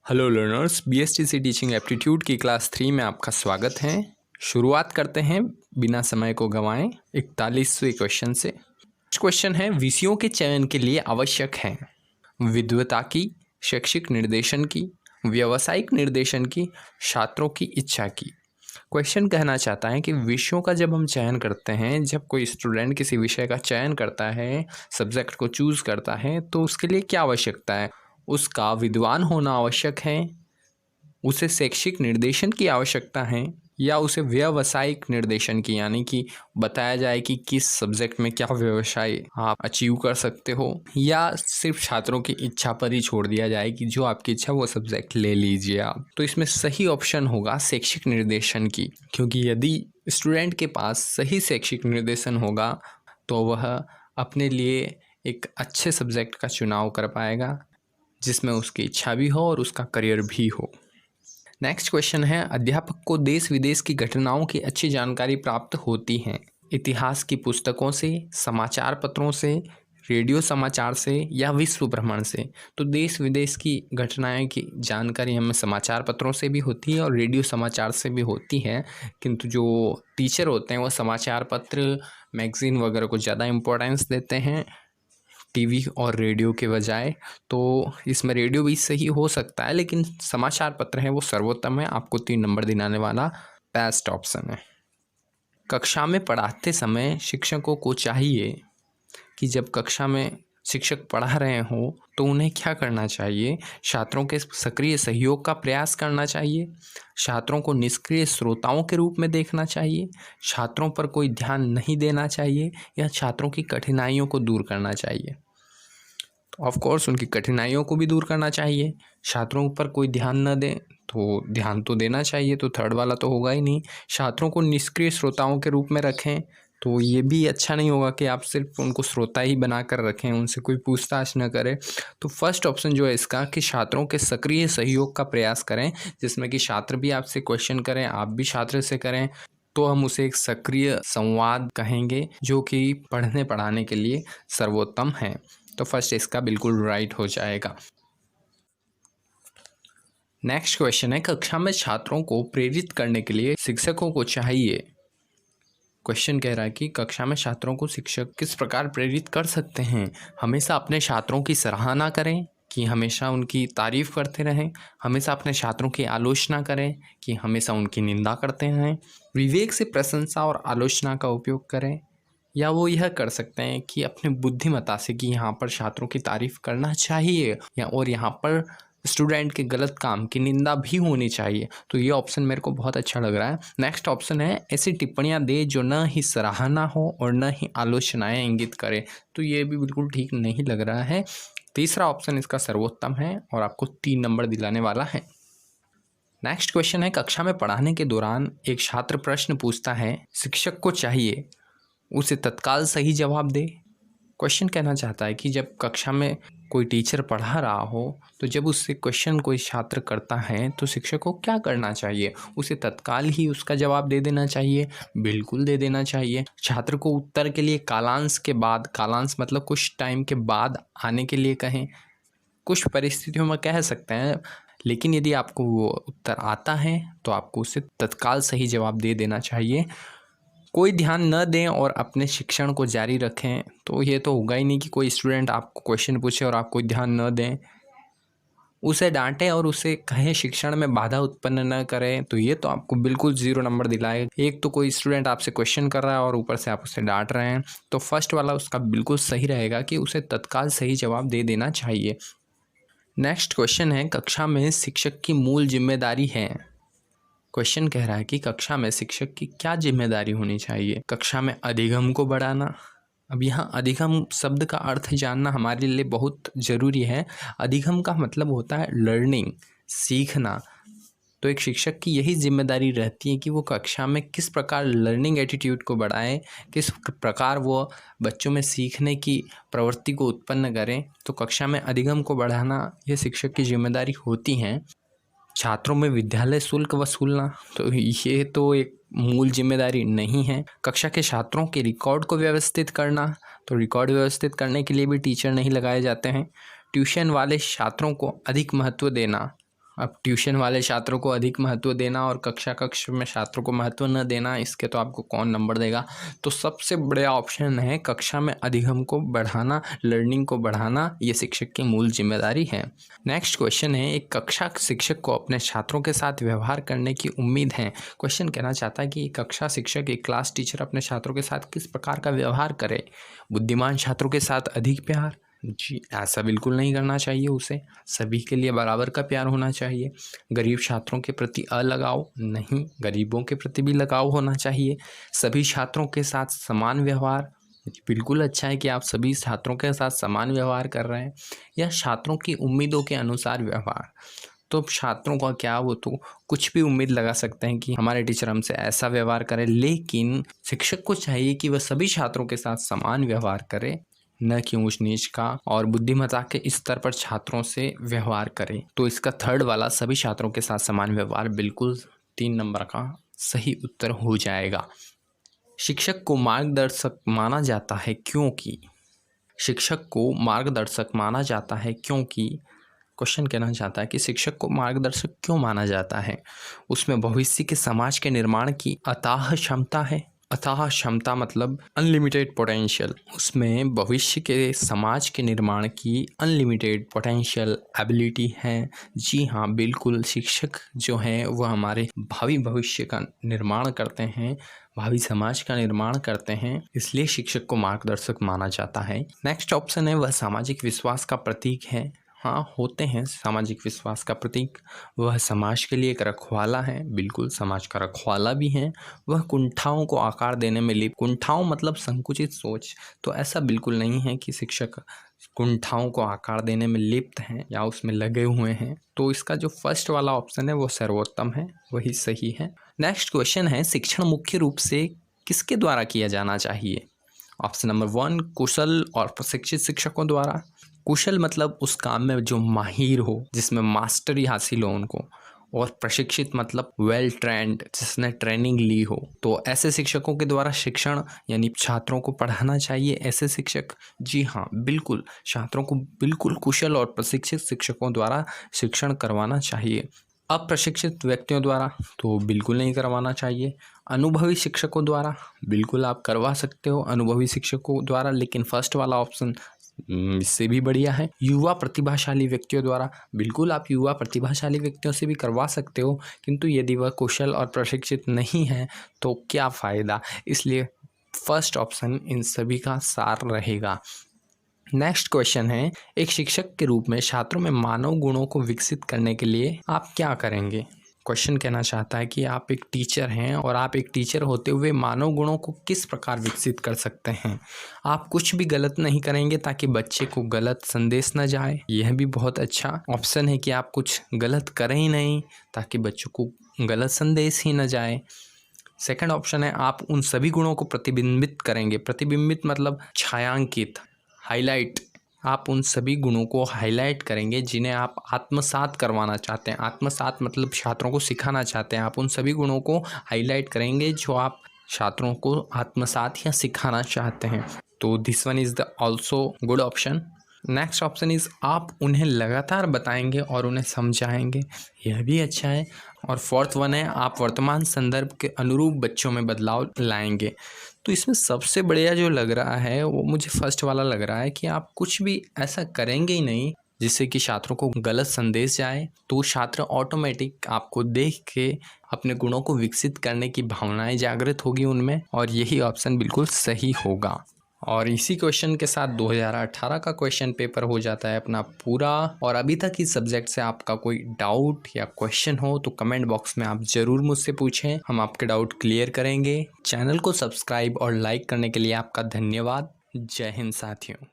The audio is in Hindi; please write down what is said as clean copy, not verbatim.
Hello learners, BSTC teaching aptitude की क्लास 3 में आपका स्वागत है। शुरुआत करते हैं बिना समय को गंवाएं 41वें क्वेश्चन से। क्वेश्चन है, विषयों के चयन के लिए आवश्यक है विद्वता की, शैक्षिक निर्देशन की, व्यावसायिक निर्देशन की, छात्रों की इच्छा की। क्वेश्चन कहना चाहता है कि विषयों का जब हम चयन करते हैं, जब कोई स्टूडेंट किसी विषय का चयन करता है, सब्जेक्ट को चूज करता है, तो उसके लिए क्या आवश्यकता है। उसका विद्वान होना आवश्यक है, उसे शैक्षिक निर्देशन की आवश्यकता है, या उसे व्यावसायिक निर्देशन की, यानी कि बताया जाए कि किस सब्जेक्ट में क्या व्यवसाय आप अचीव कर सकते हो, या सिर्फ छात्रों की इच्छा पर ही छोड़ दिया जाए कि जो आपकी इच्छा वो सब्जेक्ट ले लीजिए आप। तो इसमें सही ऑप्शन होगा शैक्षिक निर्देशन की, क्योंकि यदि स्टूडेंट के पास सही शैक्षिक निर्देशन होगा तो वह अपने लिए एक अच्छे सब्जेक्ट का चुनाव कर पाएगा जिसमें उसकी इच्छा भी हो और उसका करियर भी हो। नेक्स्ट क्वेश्चन है, अध्यापक को देश विदेश की घटनाओं की अच्छी जानकारी प्राप्त होती है इतिहास की पुस्तकों से, समाचार पत्रों से, रेडियो समाचार से, या विश्व भ्रमण से। तो देश विदेश की घटनाएं की जानकारी हमें समाचार पत्रों से भी होती है और रेडियो समाचार से भी होती है, किंतु जो टीचर होते हैं वो समाचार पत्र, मैगज़ीन वगैरह को ज़्यादा इम्पोर्टेंस देते हैं टीवी और रेडियो के बजाय। तो इसमें रेडियो भी सही हो सकता है, लेकिन समाचार पत्र है वो सर्वोत्तम है, आपको 3 नंबर दिलाने वाला बेस्ट ऑप्शन है। कक्षा में पढ़ाते समय शिक्षकों को चाहिए कि जब कक्षा में शिक्षक पढ़ा रहे हों तो उन्हें क्या करना चाहिए। छात्रों के सक्रिय सहयोग का प्रयास करना चाहिए, छात्रों को निष्क्रिय श्रोताओं के रूप में देखना चाहिए, छात्रों पर कोई ध्यान नहीं देना चाहिए, या छात्रों की कठिनाइयों को दूर करना चाहिए। तो ऑफ कोर्स उनकी कठिनाइयों को भी दूर करना चाहिए। छात्रों पर कोई ध्यान न दें तो ध्यान तो देना चाहिए, तो थर्ड वाला तो होगा ही नहीं। छात्रों को निष्क्रिय श्रोताओं के रूप में रखें तो ये भी अच्छा नहीं होगा कि आप सिर्फ उनको श्रोता ही बना कर रखें, उनसे कोई पूछताछ न करें। तो फर्स्ट ऑप्शन जो है इसका कि छात्रों के सक्रिय सहयोग का प्रयास करें, जिसमें कि छात्र भी आपसे क्वेश्चन करें, आप भी छात्र से करें, तो हम उसे एक सक्रिय संवाद कहेंगे जो कि पढ़ने पढ़ाने के लिए सर्वोत्तम है। तो फर्स्ट इसका बिल्कुल राइट हो जाएगा। नेक्स्ट क्वेश्चन है, कक्षा में छात्रों को प्रेरित करने के लिए शिक्षकों को चाहिए। क्वेश्चन कह रहा है कि कक्षा में छात्रों को शिक्षक किस प्रकार प्रेरित कर सकते हैं। हमेशा अपने छात्रों की सराहना करें कि हमेशा उनकी तारीफ करते रहें, हमेशा अपने छात्रों की आलोचना करें कि हमेशा उनकी निंदा करते रहें, विवेक से प्रशंसा और आलोचना का उपयोग करें, या वो यह कर सकते हैं कि अपने बुद्धिमत्ता से कि यहाँ पर छात्रों की तारीफ करना चाहिए और यहाँ पर स्टूडेंट के गलत काम की निंदा भी होनी चाहिए। तो ये ऑप्शन मेरे को बहुत अच्छा लग रहा है। नेक्स्ट ऑप्शन है, ऐसी टिप्पणियाँ दे जो न ही सराहना हो और न ही आलोचनाएं इंगित करे। तो ये भी बिल्कुल ठीक नहीं लग रहा है। तीसरा ऑप्शन इसका सर्वोत्तम है और आपको 3 नंबर दिलाने वाला है। नेक्स्ट क्वेश्चन है, कक्षा में पढ़ाने के दौरान एक छात्र प्रश्न पूछता है, शिक्षक को चाहिए उसे तत्काल सही जवाब दे। क्वेश्चन कहना चाहता है कि जब कक्षा में कोई टीचर पढ़ा रहा हो तो जब उससे क्वेश्चन कोई छात्र करता है तो शिक्षक को क्या करना चाहिए। उसे तत्काल ही उसका जवाब दे देना चाहिए, बिल्कुल दे देना चाहिए, छात्र को उत्तर के लिए कालांश के बाद, कालांश मतलब कुछ टाइम के बाद आने के लिए कहें, कुछ परिस्थितियों में कह सकते हैं, लेकिन यदि आपको वो उत्तर आता है तो आपको उसे तत्काल सही जवाब दे देना चाहिए। कोई ध्यान न दें और अपने शिक्षण को जारी रखें, तो ये तो होगा ही नहीं कि कोई स्टूडेंट आपको क्वेश्चन पूछे और आप कोई ध्यान न दें। उसे डांटें और उसे कहें शिक्षण में बाधा उत्पन्न न करें, तो ये तो आपको बिल्कुल 0 नंबर दिलाए। एक तो कोई स्टूडेंट आपसे क्वेश्चन कर रहा है और ऊपर से आप उसे डांट रहे हैं, तो फर्स्ट वाला उसका बिल्कुल सही रहेगा कि उसे तत्काल सही जवाब दे देना चाहिए। नेक्स्ट क्वेश्चन है, कक्षा में शिक्षक की मूल जिम्मेदारी है। क्वेश्चन कह रहा है कि कक्षा में शिक्षक की क्या जिम्मेदारी होनी चाहिए। कक्षा में अधिगम को बढ़ाना। अब यहाँ अधिगम शब्द का अर्थ जानना हमारे लिए बहुत ज़रूरी है। अधिगम का मतलब होता है लर्निंग, सीखना। तो एक शिक्षक की यही जिम्मेदारी रहती है कि वो कक्षा में किस प्रकार लर्निंग एटीट्यूड को बढ़ाएं, किस प्रकार वो बच्चों में सीखने की प्रवृत्ति को उत्पन्न करें। तो कक्षा में अधिगम को बढ़ाना ये शिक्षक की जिम्मेदारी होती है। छात्रों में विद्यालय शुल्क वसूलना, तो ये तो एक मूल जिम्मेदारी नहीं है। कक्षा के छात्रों के रिकॉर्ड को व्यवस्थित करना, तो रिकॉर्ड व्यवस्थित करने के लिए भी टीचर नहीं लगाए जाते हैं। ट्यूशन वाले छात्रों को अधिक महत्व देना, अब ट्यूशन वाले छात्रों को अधिक महत्व देना और कक्ष में छात्रों को महत्व न देना, इसके तो आपको कौन नंबर देगा। तो सबसे बड़ा ऑप्शन है कक्षा में अधिगम को बढ़ाना, लर्निंग को बढ़ाना, ये शिक्षक की मूल जिम्मेदारी है। नेक्स्ट क्वेश्चन है, एक कक्षा शिक्षक को अपने छात्रों के साथ व्यवहार करने की उम्मीद है। क्वेश्चन कहना चाहता है कि कक्षा शिक्षक, एक क्लास टीचर अपने छात्रों के साथ किस प्रकार का व्यवहार करे। बुद्धिमान छात्रों के साथ अधिक प्यार, जी ऐसा बिल्कुल नहीं करना चाहिए उसे, सभी के लिए बराबर का प्यार होना चाहिए। गरीब छात्रों के प्रति अलगाव, नहीं, गरीबों के प्रति भी लगाव होना चाहिए। सभी छात्रों के साथ समान व्यवहार, बिल्कुल अच्छा है कि आप सभी छात्रों के साथ समान व्यवहार कर रहे हैं। या छात्रों की उम्मीदों के अनुसार व्यवहार, तो छात्रों का क्या, वो तो कुछ भी उम्मीद लगा सकते हैं कि हमारे टीचर हमसे ऐसा व्यवहार करें, लेकिन शिक्षक को चाहिए कि वह सभी छात्रों के साथ समान व्यवहार करे, न कि ऊंच नीच का और बुद्धिमत्ता के स्तर पर छात्रों से व्यवहार करें। तो इसका थर्ड वाला, सभी छात्रों के साथ समान व्यवहार, बिल्कुल 3 नंबर का सही उत्तर हो जाएगा। शिक्षक को मार्गदर्शक माना जाता है क्योंकि, शिक्षक को मार्गदर्शक माना जाता है क्योंकि, क्वेश्चन कहना चाहता है कि शिक्षक को मार्गदर्शक क्यों माना जाता है। उसमें भविष्य के समाज के निर्माण की अथाह क्षमता है। अथाह क्षमता मतलब अनलिमिटेड पोटेंशियल, उसमें भविष्य के समाज के निर्माण की अनलिमिटेड पोटेंशियल एबिलिटी है। जी हाँ, बिल्कुल, शिक्षक जो हैं वह हमारे भावी भविष्य का निर्माण करते हैं, भावी समाज का निर्माण करते हैं, इसलिए शिक्षक को मार्गदर्शक माना जाता है। नेक्स्ट ऑप्शन है, वह सामाजिक विश्वास का प्रतीक है। हाँ, होते हैं सामाजिक विश्वास का प्रतीक। वह समाज के लिए एक रखवाला है, बिल्कुल समाज का रखवाला भी है। वह कुंठाओं को आकार देने में लिप्त, कुंठाओं मतलब संकुचित सोच, तो ऐसा बिल्कुल नहीं है कि शिक्षक कुंठाओं को आकार देने में लिप्त हैं या उसमें लगे हुए हैं। तो इसका जो फर्स्ट वाला ऑप्शन है वो सर्वोत्तम है, वही सही है। नेक्स्ट क्वेश्चन है, शिक्षण मुख्य रूप से किसके द्वारा किया जाना चाहिए। ऑप्शन नंबर 1, कुशल और प्रशिक्षित शिक्षकों द्वारा। कुशल मतलब उस काम में जो माहिर हो, जिसमें मास्टरी हासिल हो उनको, और प्रशिक्षित मतलब वेल ट्रेंड, जिसने ट्रेनिंग ली हो। तो ऐसे शिक्षकों के द्वारा शिक्षण यानी छात्रों को पढ़ाना चाहिए ऐसे शिक्षक। जी हाँ, बिल्कुल, छात्रों को बिल्कुल कुशल और प्रशिक्षित शिक्षकों द्वारा शिक्षण करवाना चाहिए। अप्रशिक्षित व्यक्तियों द्वारा तो बिल्कुल नहीं करवाना चाहिए। अनुभवी शिक्षकों द्वारा बिल्कुल आप करवा सकते हो, अनुभवी शिक्षकों द्वारा, लेकिन फर्स्ट वाला ऑप्शन इससे भी बढ़िया है। युवा प्रतिभाशाली व्यक्तियों द्वारा बिल्कुल आप युवा प्रतिभाशाली व्यक्तियों से भी करवा सकते हो, किंतु यदि वह कुशल और प्रशिक्षित नहीं है तो क्या फ़ायदा, इसलिए फर्स्ट ऑप्शन इन सभी का सार रहेगा। नेक्स्ट क्वेश्चन है, एक शिक्षक के रूप में छात्रों में मानव गुणों को विकसित करने के लिए आप क्या करेंगे। क्वेश्चन कहना चाहता है कि आप एक टीचर हैं और आप एक टीचर होते हुए मानव गुणों को किस प्रकार विकसित कर सकते हैं। आप कुछ भी गलत नहीं करेंगे ताकि बच्चे को गलत संदेश न जाए, यह भी बहुत अच्छा ऑप्शन है कि आप कुछ गलत करें ही नहीं ताकि बच्चों को गलत संदेश ही न जाए। सेकंड ऑप्शन है, आप उन सभी गुणों को प्रतिबिंबित करेंगे। प्रतिबिंबित मतलब छायांकित, हाईलाइट, आप उन सभी गुणों को हाईलाइट करेंगे जिन्हें आप आत्मसात करवाना चाहते हैं। आत्मसात मतलब छात्रों को सिखाना चाहते हैं। आप उन सभी गुणों को हाईलाइट करेंगे जो आप छात्रों को आत्मसात या सिखाना चाहते हैं। तो this one is the also good option. Next option is, आप उन्हें लगातार बताएंगे और उन्हें समझाएंगे, यह भी अच्छा है। और फोर्थ वन है, आप वर्तमान संदर्भ के अनुरूप बच्चों में बदलाव लाएंगे। तो इसमें सबसे बढ़िया जो लग रहा है वो मुझे फर्स्ट वाला लग रहा है कि आप कुछ भी ऐसा करेंगे ही नहीं जिससे कि छात्रों को गलत संदेश जाए, तो छात्र ऑटोमेटिक आपको देख के अपने गुणों को विकसित करने की भावनाएं जागृत होगी उनमें, और यही ऑप्शन बिल्कुल सही होगा। और इसी क्वेश्चन के साथ 2018 का क्वेश्चन पेपर हो जाता है अपना पूरा। और अभी तक इस सब्जेक्ट से आपका कोई डाउट या क्वेश्चन हो तो कमेंट बॉक्स में आप ज़रूर मुझसे पूछें, हम आपके डाउट क्लियर करेंगे। चैनल को सब्सक्राइब और लाइक करने के लिए आपका धन्यवाद। जय हिंद साथियों।